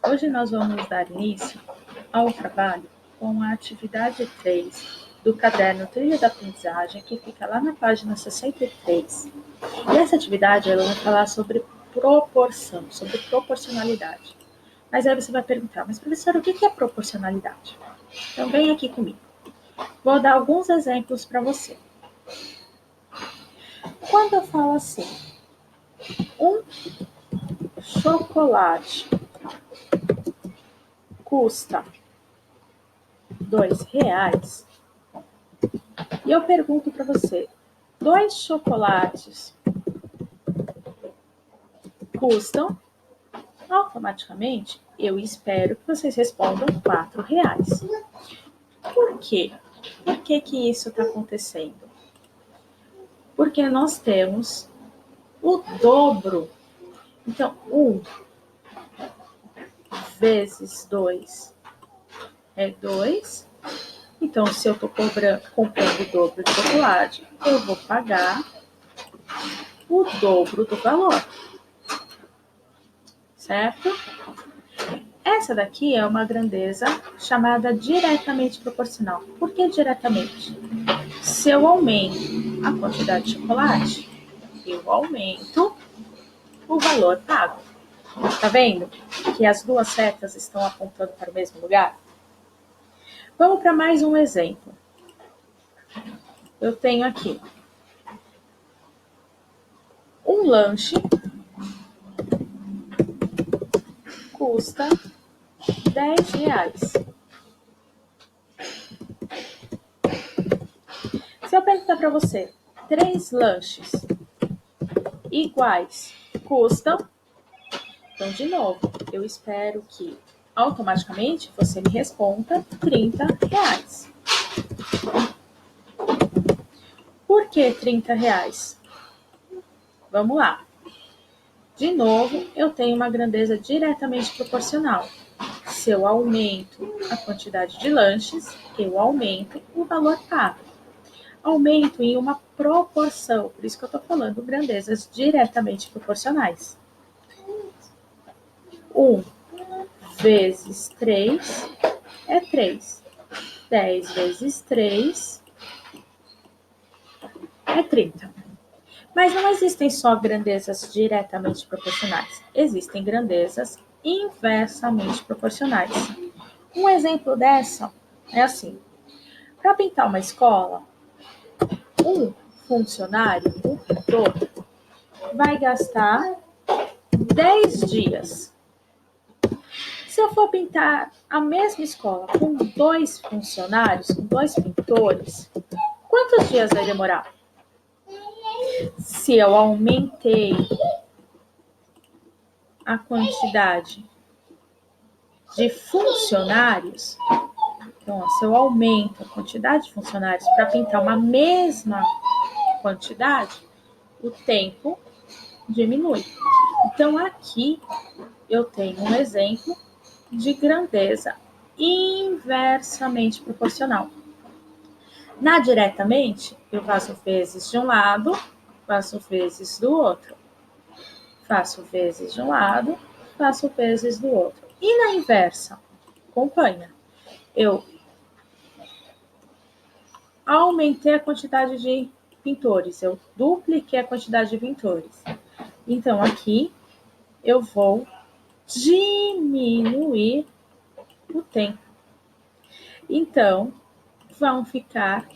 Hoje nós vamos dar início ao trabalho com a atividade 3 do caderno Trilha da Aprendizagem, que fica lá na página 63. E essa atividade ela vai falar sobre proporção, sobre proporcionalidade. Mas aí você vai perguntar, mas professora, o que é proporcionalidade? Então vem aqui comigo. Vou dar alguns exemplos para você. Quando eu falo assim, um chocolate custa R$2, e eu pergunto para você, 2 chocolates custam? Automaticamente, eu espero que vocês respondam R$4. Por quê? Por que isso está acontecendo? Porque nós temos o dobro. Então, 1 vezes 2 é 2. Então, se eu estou comprando o dobro de chocolate, eu vou pagar o dobro do valor. Certo? Essa daqui é uma grandeza chamada diretamente proporcional. Por que diretamente? Se eu aumento a quantidade de chocolate, eu aumento o valor pago. Tá vendo que as duas setas estão apontando para o mesmo lugar? Vamos para mais um exemplo. Eu tenho aqui um lanche custa R$10. Se eu perguntar para você, 3 lanches iguais custam? Então, de novo, eu espero que automaticamente você me responda R$30. Por que R$30? Vamos lá. De novo, eu tenho uma grandeza diretamente proporcional. Se eu aumento a quantidade de lanches, eu aumento o valor pago. Aumento em uma proporção, por isso que eu estou falando grandezas diretamente proporcionais. 1 vezes 3 é 3. 10 vezes 3 é 30. Mas não existem só grandezas diretamente proporcionais. Existem grandezas inversamente proporcionais. Um exemplo dessa é assim. Para pintar uma escola, um funcionário, um pintor, vai gastar 10 dias. Se eu for pintar a mesma escola com 2 funcionários, com 2 pintores, quantos dias vai demorar? Se eu aumentei a quantidade de funcionários, então, se eu aumento a quantidade de funcionários para pintar uma mesma quantidade, o tempo diminui. Então, aqui eu tenho um exemplo de grandeza inversamente proporcional. Na diretamente, eu faço vezes de um lado, faço vezes do outro. Faço vezes de um lado, faço vezes do outro. E na inversa? Acompanha. Eu aumentei a quantidade de pintores, eu dupliquei a quantidade de pintores. Então, aqui eu vou diminuir o tempo. Então, vão ficar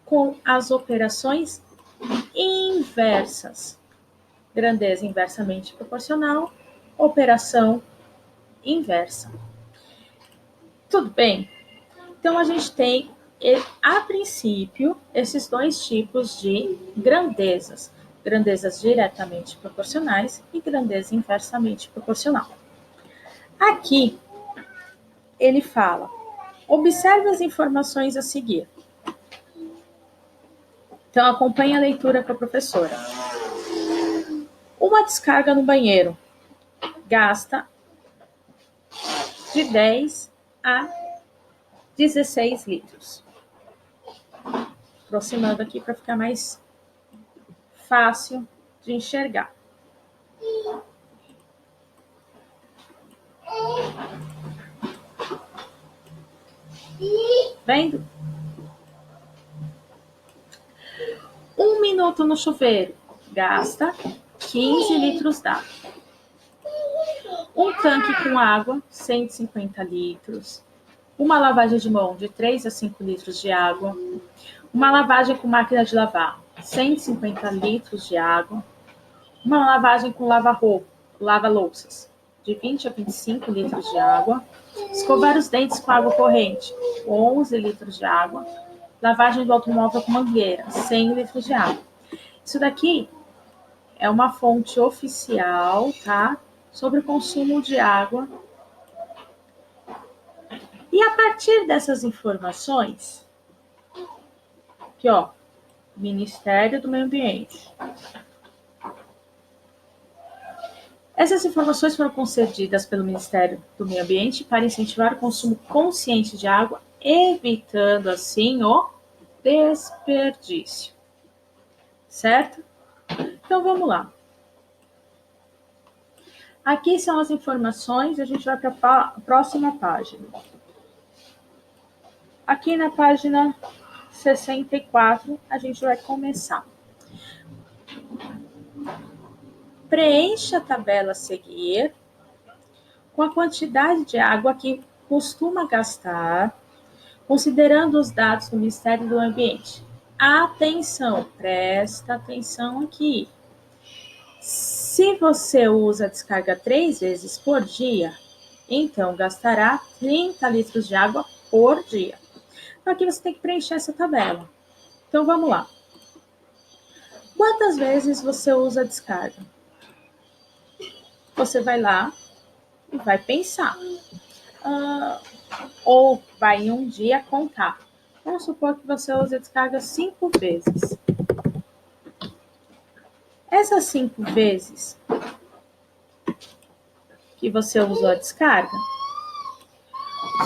com as operações inversas. Grandeza inversamente proporcional, operação inversa. Tudo bem? Então, a gente tem, a princípio, esses dois tipos de grandezas. Grandezas diretamente proporcionais e grandeza inversamente proporcional. Aqui, ele fala, observe as informações a seguir. Então, acompanhe a leitura com a professora. Uma descarga no banheiro gasta de 10 a 16 litros. Aproximando aqui para ficar mais fácil de enxergar. Vendo? 1 minuto no chuveiro, gasta 15 litros d'água. Um tanque com água, 150 litros. Uma lavagem de mão de 3 a 5 litros de água. Uma lavagem com máquina de lavar, 150 litros de água. Uma lavagem com lava-louças, de 20 a 25 litros de água. Escovar os dentes com água corrente, 11 litros de água. Lavagem do automóvel com mangueira, 100 litros de água. Isso daqui é uma fonte oficial, tá? Sobre o consumo de água. E a partir dessas informações, aqui ó, Ministério do Meio Ambiente. Essas informações foram concedidas pelo Ministério do Meio Ambiente para incentivar o consumo consciente de água, evitando assim o desperdício. Certo? Então vamos lá. Aqui são as informações, a gente vai para a próxima página. Aqui na página 64, a gente vai começar. Preencha a tabela a seguir com a quantidade de água que costuma gastar, considerando os dados do Ministério do Ambiente. Atenção, presta atenção aqui. Se você usa a descarga 3 vezes por dia, então gastará 30 litros de água por dia. Então aqui você tem que preencher essa tabela. Então vamos lá. Quantas vezes você usa a descarga? Você vai lá e vai pensar. Ou vai em um dia contar. Vamos supor que você usa a descarga 5 vezes. Essas 5 vezes que você usou a descarga,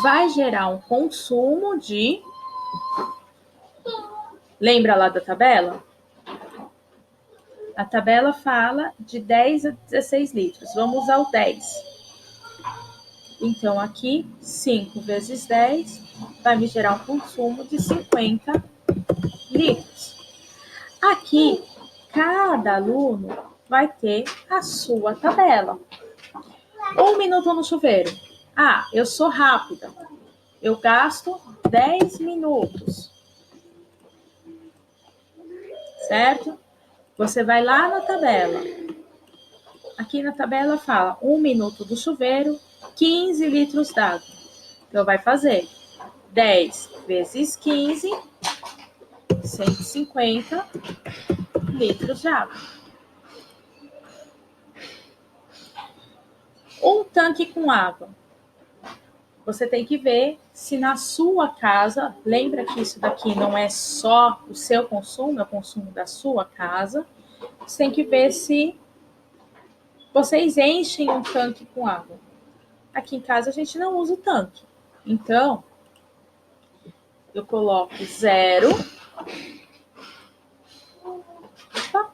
vai gerar um consumo de... Lembra lá da tabela? A tabela fala de 10 a 16 litros. Vamos usar o 10. Então, aqui, 5 vezes 10 vai me gerar um consumo de 50 litros. Aqui, cada aluno vai ter a sua tabela. 1 minuto no chuveiro. Ah, eu sou rápida. Eu gasto 10 minutos. Certo? Você vai lá na tabela. Aqui na tabela fala 1 minuto do chuveiro, 15 litros d'água. Então, vai fazer 10 vezes 15, 150 litros de água. Um tanque com água. Você tem que ver se na sua casa, lembra que isso daqui não é só o seu consumo, é o consumo da sua casa. Você tem que ver se vocês enchem um tanque com água. Aqui em casa a gente não usa o tanque. Então, eu coloco 0. Opa.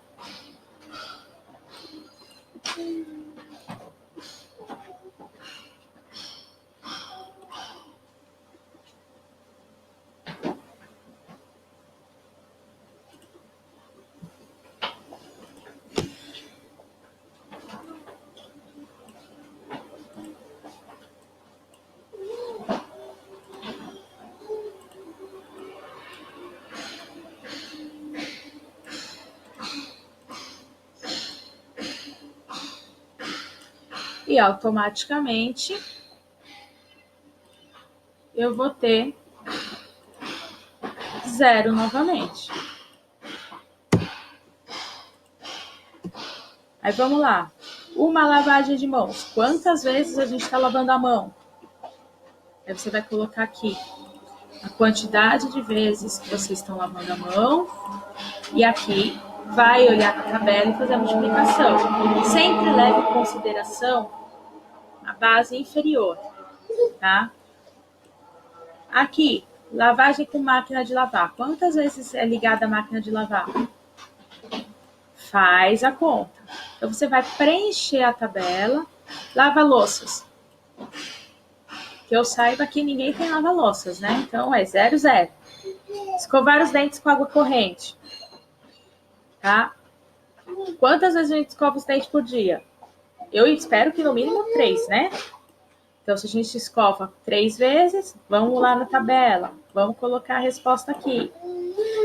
E automaticamente eu vou ter 0 novamente. Aí vamos lá. Uma lavagem de mãos. Quantas vezes a gente está lavando a mão? Aí você vai colocar aqui a quantidade de vezes que vocês estão lavando a mão. E aqui vai olhar a tabela e fazer a multiplicação. Sempre leve em consideração a base inferior, tá? Aqui, lavagem com máquina de lavar. Quantas vezes é ligada a máquina de lavar? Faz a conta. Então, você vai preencher a tabela. Lava-louças. Que eu saiba que ninguém tem lava-louças, né? Então é 0, 0. Escovar os dentes com água corrente. Tá? Quantas vezes a gente escova os dentes por dia? Eu espero que no mínimo 3, né? Então, se a gente escova 3 vezes, vamos lá na tabela. Vamos colocar a resposta aqui.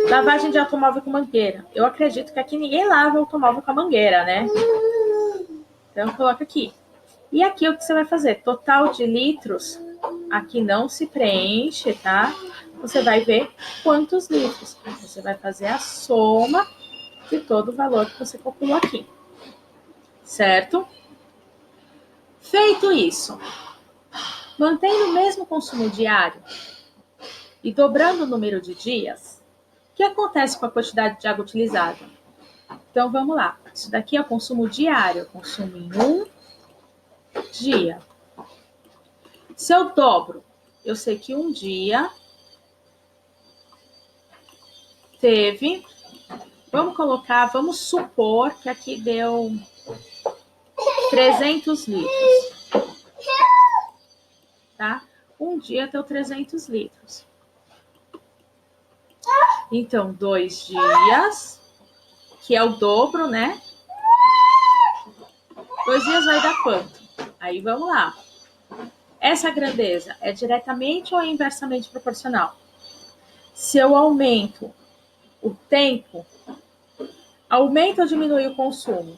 Lavagem de automóvel com mangueira. Eu acredito que aqui ninguém lava automóvel com a mangueira, né? Então, coloca aqui. E aqui o que você vai fazer? Total de litros. Aqui não se preenche, tá? Você vai ver quantos litros. Você vai fazer a soma de todo o valor que você calculou aqui. Certo? Feito isso, mantendo o mesmo consumo diário e dobrando o número de dias, o que acontece com a quantidade de água utilizada? Então, vamos lá. Isso daqui é o consumo diário. Eu consumo em um dia. Se eu dobro, eu sei que um dia teve... Vamos supor que aqui deu 300 litros. Tá? Um dia deu 300 litros. Então, 2 dias, que é o dobro, né? 2 dias vai dar quanto? Aí, vamos lá. Essa grandeza é diretamente ou é inversamente proporcional? Se eu aumento o tempo, aumenta ou diminui o consumo?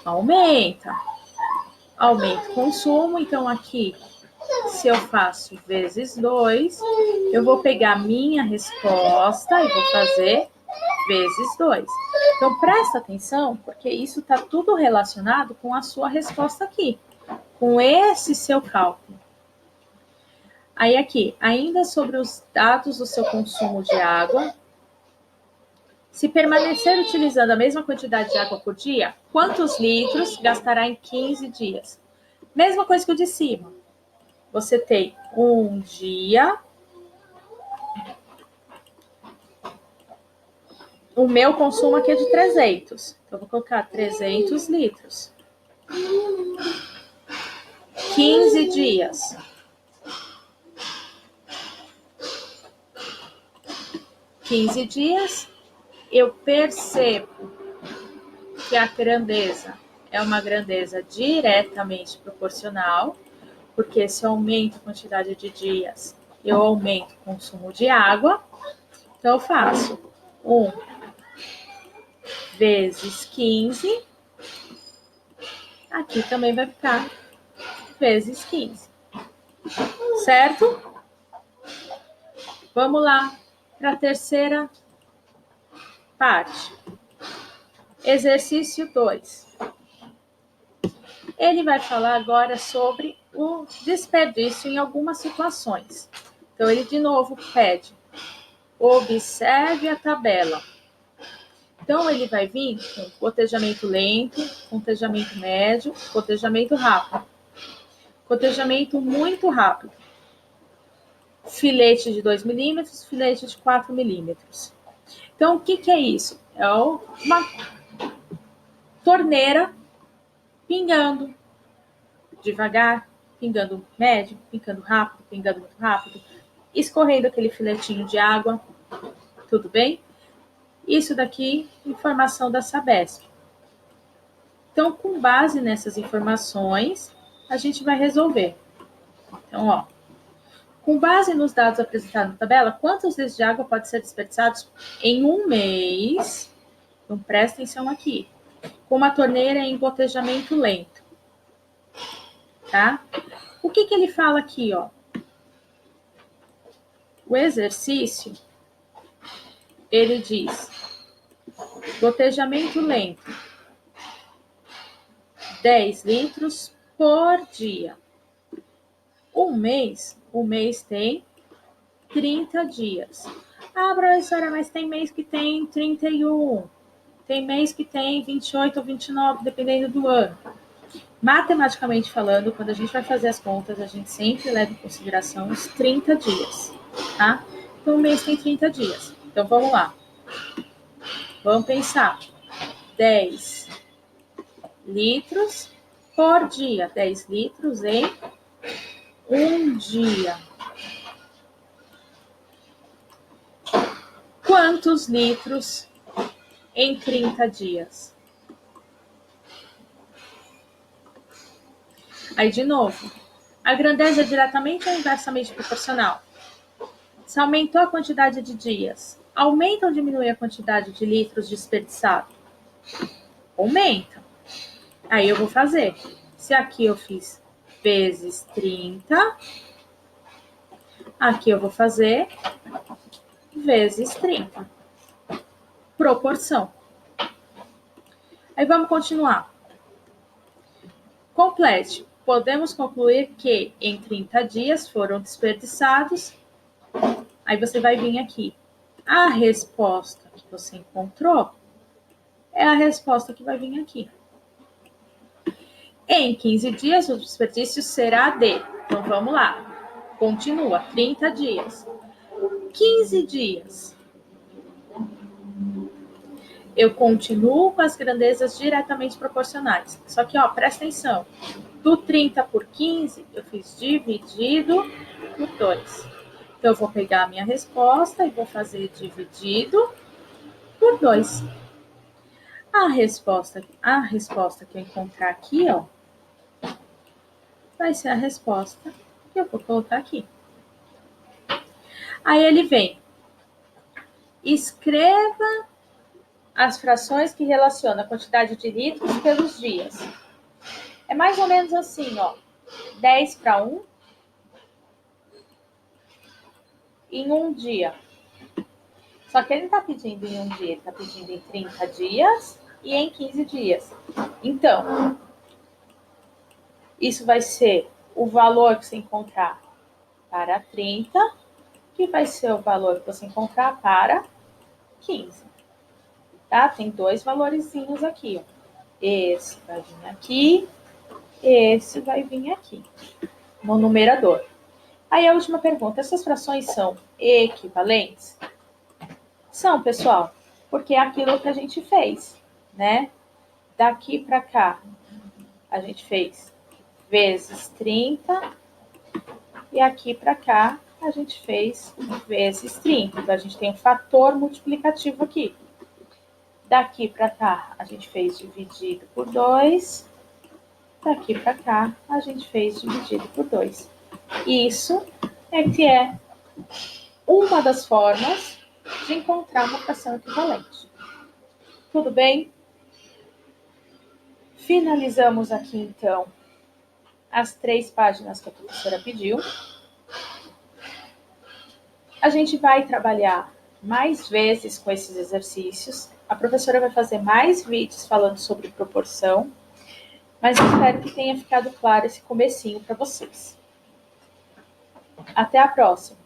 Aumenta. Aumenta o consumo, então aqui, se eu faço vezes 2, eu vou pegar a minha resposta e vou fazer vezes 2. Então, presta atenção, porque isso está tudo relacionado com a sua resposta aqui, com esse seu cálculo. Aí aqui, ainda sobre os dados do seu consumo de água, se permanecer utilizando a mesma quantidade de água por dia, quantos litros gastará em 15 dias? Mesma coisa que o de cima. Você tem um dia. O meu consumo aqui é de 300. Então, eu vou colocar 300 litros. 15 dias. 15 dias, eu percebo que a grandeza é uma grandeza diretamente proporcional, porque se eu aumento a quantidade de dias, eu aumento o consumo de água. Então, eu faço 1 vezes 15. Aqui também vai ficar vezes 15. Certo? Vamos lá para a terceira parte. Exercício 2. Ele vai falar agora sobre o desperdício em algumas situações. Então, ele de novo pede, observe a tabela. Então, ele vai vir com gotejamento lento, gotejamento médio, gotejamento rápido. Gotejamento muito rápido. Filete de 2 milímetros, filete de 4 milímetros. Então, o que é isso? É uma torneira pingando devagar, pingando médio, pingando rápido, pingando muito rápido, escorrendo aquele filetinho de água, tudo bem? Isso daqui, informação da Sabesp. Então, com base nessas informações, a gente vai resolver. Então, ó, com base nos dados apresentados na tabela, quantos litros de água podem ser desperdiçados em um mês? Então, presta atenção aqui. Com uma torneira em gotejamento lento. Tá? O que ele fala aqui, ó? O exercício, ele diz, gotejamento lento, 10 litros por dia. O mês tem 30 dias. Ah, professora, mas tem mês que tem 31. Tem mês que tem 28 ou 29, dependendo do ano. Matematicamente falando, quando a gente vai fazer as contas, a gente sempre leva em consideração os 30 dias, tá? Então, o mês tem 30 dias. Então, vamos lá. Vamos pensar. 10 litros por dia. 10 litros em um dia. Quantos litros em 30 dias? Aí, de novo, a grandeza é diretamente ou inversamente proporcional. Se aumentou a quantidade de dias, aumenta ou diminui a quantidade de litros desperdiçado? Aumenta. Aí eu vou fazer. Se aqui eu fiz vezes 30, aqui eu vou fazer vezes 30. Proporção. Aí vamos continuar. Complete. Podemos concluir que em 30 dias foram desperdiçados. Aí você vai vir aqui. A resposta que você encontrou é a resposta que vai vir aqui. Em 15 dias, o desperdício será de... Então, vamos lá. Continua. 30 dias. 15 dias. Eu continuo com as grandezas diretamente proporcionais. Só que, ó, presta atenção. Do 30 por 15, eu fiz dividido por 2. Então, eu vou pegar a minha resposta e vou fazer dividido por 2. A resposta que eu encontrar aqui, ó, vai ser a resposta que eu vou colocar aqui. Aí ele vem. Escreva as frações que relacionam a quantidade de litros pelos dias. É mais ou menos assim, ó. 10 para 1 em um dia. Só que ele não está pedindo em um dia, ele está pedindo em 30 dias e em 15 dias. Então, isso vai ser o valor que você encontrar para 30, que vai ser o valor que você encontrar para 15. Tá? Tem dois valorzinhos aqui, ó. Esse vai vir aqui, esse vai vir aqui, no numerador. Aí a última pergunta, essas frações são equivalentes? São, pessoal, porque é aquilo que a gente fez, né? Daqui para cá, a gente fez vezes 30, e aqui para cá, a gente fez vezes 30. Então, a gente tem um fator multiplicativo aqui. Daqui para cá, a gente fez dividido por 2. Daqui para cá, a gente fez dividido por 2. Isso é que é uma das formas de encontrar uma fração equivalente. Tudo bem? Finalizamos aqui, então, as 3 páginas que a professora pediu. A gente vai trabalhar mais vezes com esses exercícios. A professora vai fazer mais vídeos falando sobre proporção, mas eu espero que tenha ficado claro esse comecinho para vocês. Até a próxima!